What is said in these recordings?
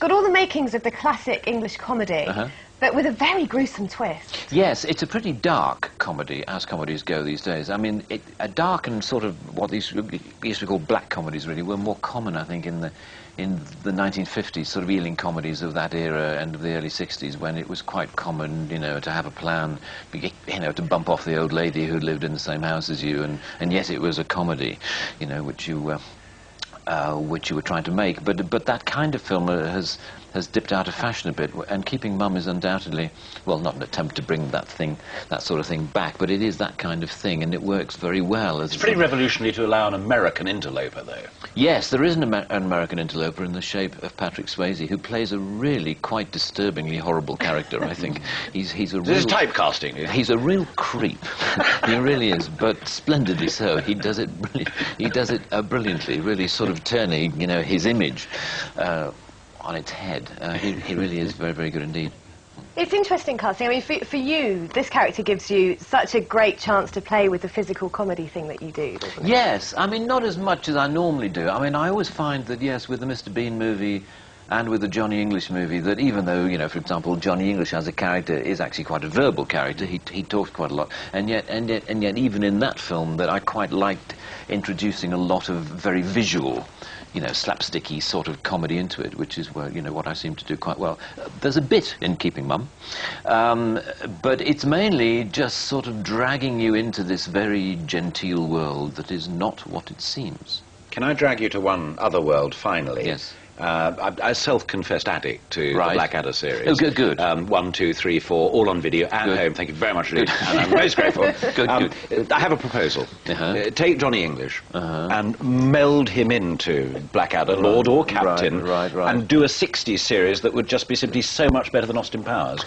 got all the makings of the classic English comedy, but with a very gruesome twist. Yes, it's a pretty dark comedy, as comedies go these days. I mean, a dark and sort of what these used to call black comedies really were more common, I think, in the 1950s, sort of Ealing comedies of that era and of the early 60s, when it was quite common, you know, to have a plan, you know, to bump off the old lady who lived in the same house as you, and yet it was a comedy, you know, which you were trying to make. But that kind of film has dipped out of fashion a bit, and Keeping Mum is undoubtedly, well, not an attempt to bring that sort of thing back, but it is that kind of thing, and it works very well. It's pretty revolutionary to allow an American interloper, though. Yes, there is an American interloper in the shape of Patrick Swayze, who plays a really quite disturbingly horrible character, I think. He's a real... This is typecasting. He's a real creep. He really is, but splendidly so. He does it brilliantly, really sort of turning, you know, his image on its head. He really is very, very good indeed. It's interesting casting. I mean, for you, this character gives you such a great chance to play with the physical comedy thing that you do, doesn't it? Yes, I mean, not as much as I normally do. I mean, I always find that, yes, with the Mr. Bean movie and with the Johnny English movie, that even though, you know, for example, Johnny English as a character is actually quite a verbal character, he talks quite a lot, and yet even in that film, that I quite liked introducing a lot of very visual, you know, slapsticky sort of comedy into it, which is where, you know, what I seem to do quite well. There's a bit in Keeping Mum, but it's mainly just sort of dragging you into this very genteel world that is not what it seems. Can I drag you to one other world, finally? Yes. I'm a self-confessed addict to the Blackadder series. Oh, good. 1, 2, 3, 4, all on video and home. Thank you very much indeed. And I'm most grateful. Good. I have a proposal. Take Johnny English and meld him into Blackadder, Lord or Captain, and do a 60s series that would just be simply so much better than Austin Powers.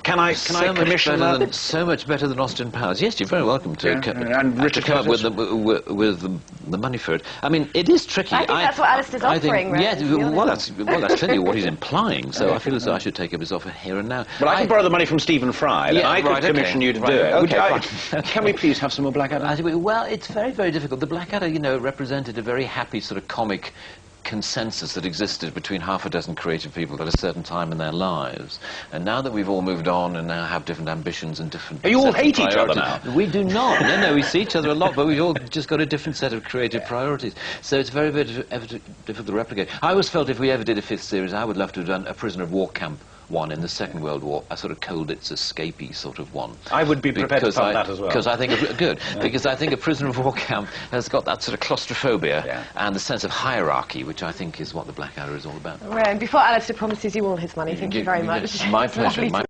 Can I commission that? So much better than Austin Powers. Yes, you're very welcome to come up with the money for it. I mean, it is tricky. I think that's what Alistair's offering, right? Yeah, well, that's clearly what he's implying, so I feel as though I should take up his offer here and now. Well, I can borrow the money from Stephen Fry, and I could commission you to do it. Okay, can we please have some more Blackadder? Well, it's very, very difficult. The Blackadder, you know, represented a very happy sort of comic consensus that existed between half a dozen creative people at a certain time in their lives. And now that we've all moved on and now have different ambitions and different... You all hate each other now? We do not. No, we see each other a lot, but we've all just got a different set of creative priorities. So it's very, very difficult to replicate. I always felt if we ever did a 5th series, I would love to have done a prisoner of war camp one in the Second World War, a sort of Colditz escapee sort of one. I would be prepared to fund that as well. Because I think, because I think a prisoner of war camp has got that sort of claustrophobia and the sense of hierarchy, which I think is what the Blackadder is all about. Well, and before Alistair promises you all his money, thank you very much. My pleasure.